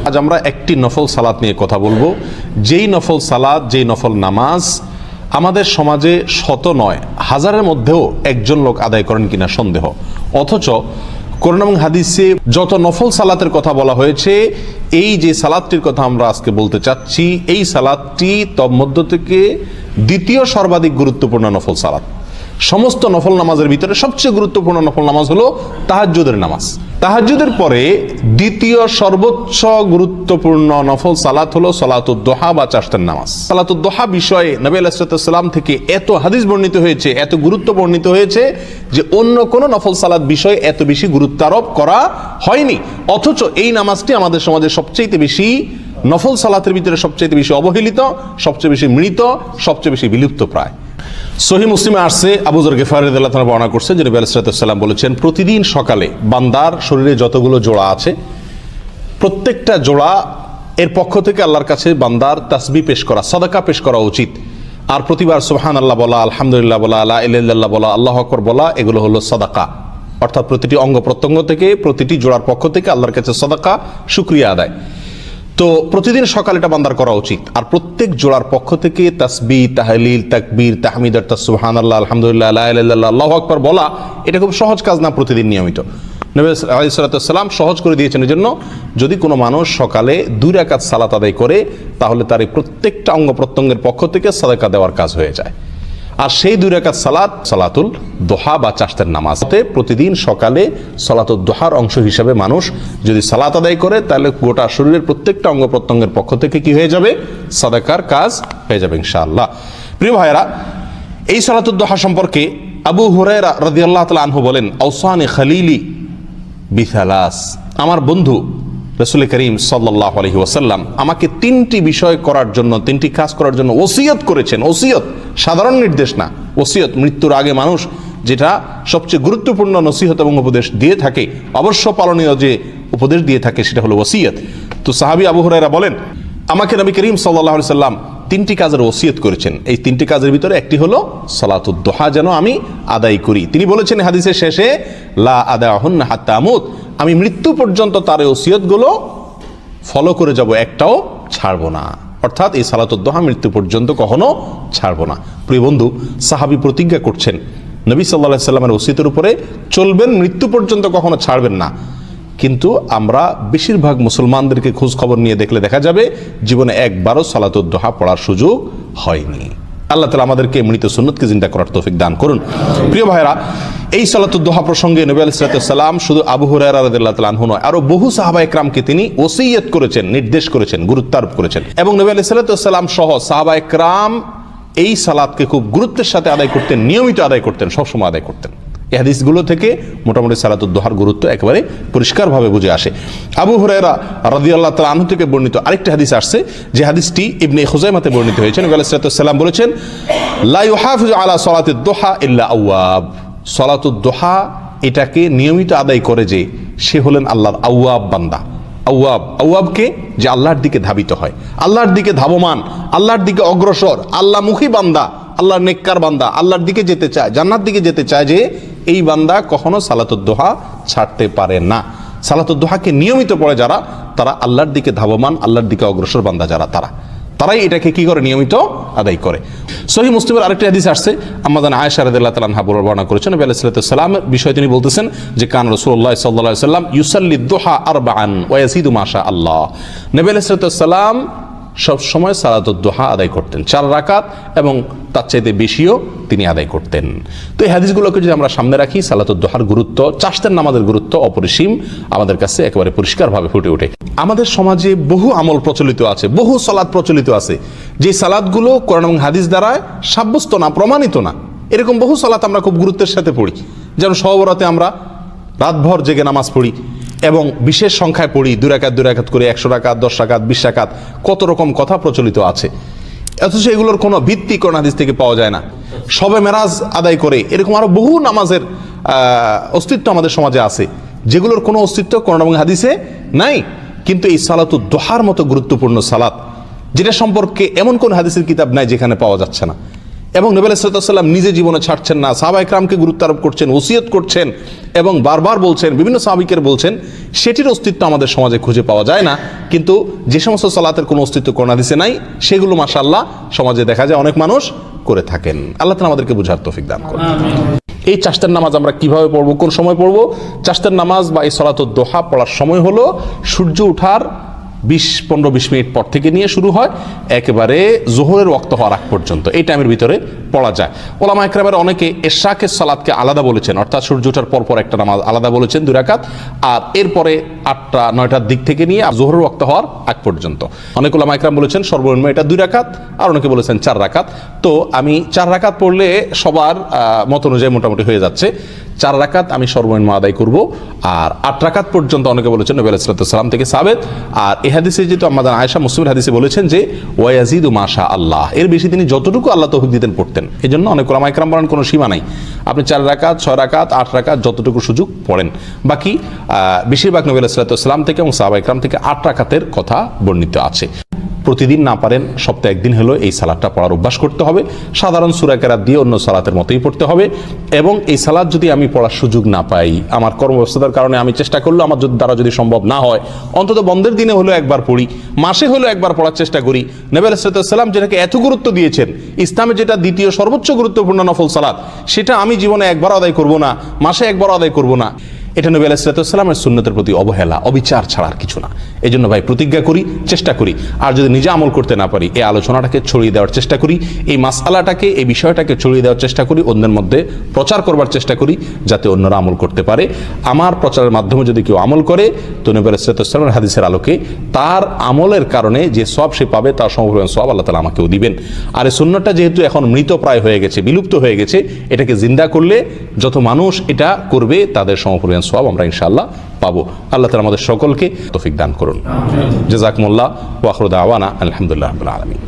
আজ আমরা একটি নফল সালাত নিয়ে কথা বলবো, যেই নফল সালাত, যেই নফল নামাজ আমাদের সমাজে শত নয় হাজারের মধ্যেও একজন লোক আদায় করেন কিনা সন্দেহ। অথচ কোরআন এবং হাদিসে যত নফল সালাতের কথা বলা হয়েছে, এই যে সালাতটির কথা আমরা আজকে বলতে চাচ্ছি, এই সালাতটি তন্মধ্য থেকে দ্বিতীয় সর্বাধিক গুরুত্বপূর্ণ নফল সালাত। সমস্ত নফল নামাজের ভিতরে সবচেয়ে গুরুত্বপূর্ণ নফল নামাজ হলো তাহাজ্জুদের নামাজ। তাহাজ্জুদের পরে দ্বিতীয় সর্বোচ্চ গুরুত্বপূর্ণ নফল সালাত হলো সালাতুদ দুহা বা চাশতের নামাজ। সালাতুদ দুহা বিষয়ে নবী আলাইহিস সালাম থেকে এত হাদিস বর্ণিত হয়েছে, এত গুরুত্ব বর্ণিত হয়েছে যে অন্য কোনো নফল সালাত বিষয়ে এত বেশি গুরুত্ব আরোপ করা হয়নি। অথচ এই নামাজটি আমাদের সমাজে সবচেয়ে বেশি নফল সালাতের ভিতরে সবচেয়ে বেশি অবহেলিত, সবচেয়ে বেশি মৃত, সবচেয়ে বেশি বিলুপ্ত প্রায়। সহিহ মুসলিমে আসছে, আবু যর গিফারী রাদিয়াল্লাহু তাআলা বর্ণনা করছেন যে নবী আলাইহিস সালাম বলেছেন, প্রতিদিন সকালে বান্দার শরীরে যতগুলো জোড়া আছে প্রত্যেকটা জোড়া এর পক্ষ থেকে আল্লাহর কাছে বান্দার তাসবিহ পেশ করা, সাদাকা পেশ করা উচিত। আর প্রতিবার সুবহানাল্লাহ বলা, আলহামদুলিল্লাহ বলা, লা ইলাহা ইল্লাল্লাহ বলা, আল্লাহু আকবার বলা, এগুলো হলো সাদাকা। অর্থাৎ প্রতিটি অঙ্গ প্রত্যঙ্গ থেকে, প্রতিটি জোড়ার পক্ষ থেকে আল্লাহর কাছে সাদাকা, শুকরিয়া আদায়। তো প্রতিদিন সকালে এটা বান্দার করা উচিত। আর প্রত্যেক জোড়ার পক্ষ থেকে তাসবিহ, তাহলিল, তাকবীর, তাহমিদ অর্থাৎ সুবহানাল্লাহ, আলহামদুলিল্লাহ, লা ইলাহা ইল্লাল্লাহ, আল্লাহু আকবার বলা, এটা খুব সহজ কাজ না প্রতিদিন নিয়মিত। নবী আলাইহিস সালাম সহজ করে দিয়েছেন এই জন্য, যদি কোনো মানুষ সকালে 2 রাকাত সালাত আদায় করে তাহলে তার এই প্রত্যেকটা অঙ্গ প্রত্যঙ্গের পক্ষ থেকে সাদাকা দেওয়ার কাজ হয়ে যায়। আর সেই 2 রাকাত সালাত সালাতুল দুহা বা চাশতের নামাজ। প্রতিদিন সকালে সালাতুল দুহার অংশ হিসাবে মানুষ যদি সালাত আদায় করে তাহলে গোটা শরীরের প্রত্যেকটা অঙ্গ প্রত্যঙ্গের পক্ষ থেকে কি হয়ে যাবে? সাদাকার কাজ হয়ে যাবে ইনশাআল্লাহ। প্রিয় ভাইরা, এই সালাতুল দুহা সম্পর্কে আবু হুরায়রা রাদিয়াল্লাহু তাআলা আনহু বলেন, আওসানি খালিলি বিসালাস, আমার বন্ধু রাসূল করিম সাল্লাল্লাহু আলাইহি ওয়াসাল্লাম আমাকে 3টি বিষয় করার জন্য, 3টি কাজ করার জন্য ওসিয়ত করেছেন। ওসিয়ত সাধারণ নির্দেশ না, ওসিয়ত মৃত্যুর আগে মানুষ যেটা সবচেয়ে গুরুত্বপূর্ণ নসিহত এবং উপদেশ দিয়ে থাকে, অবশ্য পালনীয় যে উপদেশ দিয়ে থাকে সেটা হলো ওসিয়ত। তো সাহাবী আবু হুরায়রা বলেন, আমাকে নবী করিম সাল্লাল্লাহু আলাইহি ওয়াসাল্লাম 3টি কাজের ওসিয়ত করেছেন। এই 3টি কাজের ভিতরে একটি হলো সালাতুদ দুহা যেন আমি আদায় করি। তিনি বলেছেন হাদিসের শেষে, লা আদাহুন্না হাত্তা আমুত, আমি মৃত্যু পর্যন্ত তার ওসিয়তগুলো ফলো করে যাব, একটাও ছাড়বো না। অর্থাৎ এই সালাতুদ দুহা মৃত্যু পর্যন্ত কখনো ছাড়বো না। প্রিয় বন্ধু, সাহাবী প্রতিজ্ঞা করছেন নবী সাল্লাল্লাহু আলাইহি ওয়াসাল্লামের ওসিয়তের উপরে চলবেন, মৃত্যু পর্যন্ত কখনো ছাড়বেন না। কিন্তু আমরা বেশিরভাগ মুসলমানদেরকে খোঁজ খবর নিয়ে দেখলে দেখা যাবে জীবনে একবারও সালাতুদ দুহা পড়ার সুযোগ হয়নি। আল্লাহ তাআলা আমাদেরকে মৃত সুন্নতকে জিন্দা করার তৌফিক দান করুন। প্রিয় ভাইরা, এই সালাতুদ দুহা প্রসঙ্গে নবী আলাইহিস সালাম শুধু আবু হুরায়রা রাদিয়াল্লাহু তাআলা আনহু নয়, আরো বহু সাহাবা একরামকে তিনি ওসিয়ত করেছেন, নির্দেশ করেছেন, গুরুত্ব আরোপ করেছেন। এবং নবী আলাইহিস সালাম সহ সাহাবা একরাম এই সালাতকে খুব গুরুত্বের সাথে আদায় করতেন, নিয়মিত আদায় করতেন, সবসময় আদায় করতেন। এই হাদিসগুলো থেকে মোটামুটি সালাতুদ দুহার গুরুত্ব একেবারে পরিষ্কারভাবে বুঝে আসে। আবু হুরায়রা রাদিয়াল্লাহু তাআলা আনহু থেকে বর্ণিত আরেকটি হাদিস আসছে, যে হাদিসটি ইবনে খুজাইমাতে বর্ণিত হয়েছে। নবী আলাইহিস সালাম বলেছেন, লা ইউহাফিজু আলা সালাতিদ দুহা ইল্লা আওয়াব, সালাতুদ দুহা এটাকে নিয়মিত আদায় করে যে, সে হলেন আল্লাহর আওয়াব বান্দা। আওয়াব, আওয়াবকে যে আল্লাহর দিকে ধাবিত হয়, আল্লাহর দিকে ধাবমান, আল্লাহর দিকে অগ্রসর, আল্লাহমুখী বান্দা, আল্লাহর নেককার বান্দা, আল্লাহর দিকে যেতে চায়, জান্নাত দিকে যেতে চায়, যে এই বান্দা কখনো সালাতুদ দুহা ছাড়তে পারে না। সালাতুদ দুহাকে নিয়মিত পড়ে যারা, তারা আল্লাহর দিকে ধাবমান, আল্লাহর দিকে অগ্রসর বান্দা যারা, তারাই এটাকে কি করে? নিয়মিত আদায় করে। সহিহ মুসলিমের আরেকটি হাদিস আসছে, আম্মা জান আয়েশা রাদিয়াল্লাহু তাআলা আনহা বর্ণনা করেছেন, নবী আলাইহিস সালামের বিষয়ে তিনি বলতেছেন যে, কান রাসূলুল্লাহ সাল্লাল্লাহু আলাইহি ওয়াসাল্লাম ইউসাল্লি দুহা আরবাআন ওয়া ইয়াজিদু মা শা আল্লাহ, নবী আলাইহিস সালাম সব সময় সালাতুদ দুহা আদায় করতেন, 4 রাকাত এবং তার চাইতে বেশিও তিনি আদায় করতেন। তো এই হাদিসগুলোকে যদি আমরা সামনে রাখি, সালাতুদ দুহার গুরুত্ব, চাশতের নামাজের গুরুত্ব অপরিসীম আমাদের কাছে একেবারে পরিষ্কারভাবে ফুটে ওঠে। আমাদের সমাজে বহু আমল প্রচলিত আছে, বহু সালাত প্রচলিত আছে, যে সালাতগুলো কোরআন এবং হাদিস দ্বারা সাব্যস্ত না, প্রমাণিত না। এরকম বহু সালাত আমরা খুব গুরুত্বের সাথে পড়ি। যেমন সব রাতে আমরা রাতভর জেগে নামাজ পড়ি এবং বিশেষ সংখ্যায় পড়ি, 2 রাকাত করে, 100 রাকাত, 10 রাকাত, 20 রাকাত, কত রকম কথা প্রচলিত আছে। অথচ এগুলোর কোনো ভিত্তি কোরআন হাদিস থেকে পাওয়া যায় না। শবে মেরাজ আদায় করে, এরকম আরো বহু নামাজের অস্তিত্ব আমাদের সমাজে আছে, যেগুলোর কোনো অস্তিত্ব কোরআন এবং হাদিসে নাই। কিন্তু এই সালাতুদ দুহার মতো গুরুত্বপূর্ণ সালাত, যেটা সম্পর্কে এমন কোন হাদিসের কিতাব নাই যেখানে পাওয়া যাচ্ছে না, এবং নবী আলাইহিস সালাম নিজে জীবনে ছাড়ছেন না, সাহাবা ইকরামকে গুরুত্ব আরোপ করছেন, ওসিয়ত করছেন এবং বারবার বলছেন, বিভিন্ন সাহাবীকে বলছেন, সেটির অস্তিত্ব আমাদের সমাজে খুঁজে পাওয়া যায় না। কিন্তু যে সমস্ত সালাতের কোনো অস্তিত্ব কোরআন হাদিসে নাই, সেগুলো মাশাআল্লাহ সমাজে দেখা যায় অনেক মানুষ করে থাকেন। আল্লাহ তাআলা আমাদেরকে বুঝার তৌফিক দান করুন। এই চাশতের নামাজ আমরা কিভাবে পড়বো, কোন সময় পড়বো? চাশতের নামাজ বা এই সালাতুদ দোহা পড়ার সময় হলো সূর্য ওঠার 15-20 মিনিট পর থেকে নিয়ে শুরু হয়, একেবারে জোহরের ওয়াক্ত হওয়ার আগ পর্যন্ত এই টাইমের ভিতরে পড়া যায়। ওলামা ইকরামের অনেকে এশাকের সালাতকে আলাদা বলেছেন, অর্থাৎ সূর্য ওঠার পর একটা নামাজ আলাদা বলেছেন 2 রাকাত, আর এরপরে 8টা-9টার দিক থেকে নিয়ে জোহরের ওয়াক্ত হওয়ার আগ পর্যন্ত। অনেক ওলামা ইকরাম বলেছেন সর্বনিম্ন এটা 2 রাকাত, আর অনেকে বলেছেন 4 রাকাত। তো আমি 4 রাকাত পড়লে সবার মত অনুযায়ী মোটামুটি হয়ে যাচ্ছে। 4 রাকাত আমি সর্বনিম্ন আদায় করব, আর 8 রাকাত পর্যন্ত অনেকে বলেছেন নবী আলাইহিস সালাম থেকে সাবেত। আর এই হাদিসে যেহেতু আমাদের আয়েশা মুসলিমের হাদিসে বলেছেন যে ওয়ায়াজিদু মাশা আল্লাহ, এর বেশি তিনি যতটুকু আল্লাহ তৌফিক দিতেন পড়তেন। এই জন্য অনেক ওলামা ইকরাম বলেন কোনো সীমা নাই, আপনি 4 রাকাত, 6 রাকাত, 8 রাকাত যতটুকু সুযোগ পড়েন। বাকি বেশিরভাগ নবী আলাইহিস সালাম থেকে এবং সাহাবা ইকরাম থেকে 8 রাকাতের কথা বর্ণিত আছে। প্রতিদিন না পারেন সপ্তাহে একদিন হলো এই সালাতটা পড়ার অভ্যাস করতে হবে। সাধারণ সূরা কেরাত দিয়ে অন্য সালাতের মতোই পড়তে হবে। এবং এই সালাত যদি আমি পড়ার সুযোগ না পাই, আমার কর্মব্যস্ততার কারণে আমি চেষ্টা করলেও আমার দ্বারা যদি সম্ভব না হয়, অন্তত বন্ধের দিনে হলেও একবার পড়ি, মাসে হলেও একবার পড়ার চেষ্টা করি। নবী আলাইহিস সালাম যেটাকে এত গুরুত্ব দিয়েছেন, ইসলামে যেটা দ্বিতীয় সর্বোচ্চ গুরুত্বপূর্ণ নফল সালাত, সেটা আমি জীবনে একবার আদায় করব না, মাসে একবার আদায় করব না, এটা নবী আলাইহিস সালামের সুন্নতের প্রতি অবহেলা, অবিচার ছাড়া আর কিছু না। এই জন্য ভাই প্রতিজ্ঞা করি, চেষ্টা করি, আর যদি নিজে আমল করতে না পারি, এই আলোচনাটাকে ছড়িয়ে দেওয়ার চেষ্টা করি, এই মাসআলাটাকে, এই বিষয়টাকে ছড়িয়ে দেওয়ার চেষ্টা করি, অন্যের মধ্যে প্রচার করবার চেষ্টা করি, যাতে অন্যরা আমল করতে পারে। আমার প্রচারের মাধ্যমে যদি কেউ আমল করে, তো নবী আলাইহিস সালামের হাদিসের আলোকে তার আমলের কারণে যে সওয়াব সে পাবে, তার সমপরিমাণ সওয়াব আল্লাহ তাআলা আমাকেও দিবেন। আর এই সুন্নাতটা যেহেতু এখন মৃতপ্রায় হয়ে গেছে, বিলুপ্ত হয়ে গেছে, এটাকে জিন্দা করলে যত মানুষ এটা করবে, তাদের সমপরিমাণ সওয়াব আমরা ইনশাআল্লাহ পাবো। আল্লাহ তাআলা আমাদের সকলকে তৌফিক দান করুন। জাযাকুমুল্লাহ ওয়া আখিরু দাওয়ানা আলহামদুলিল্লাহি রাব্বিল আলামিন।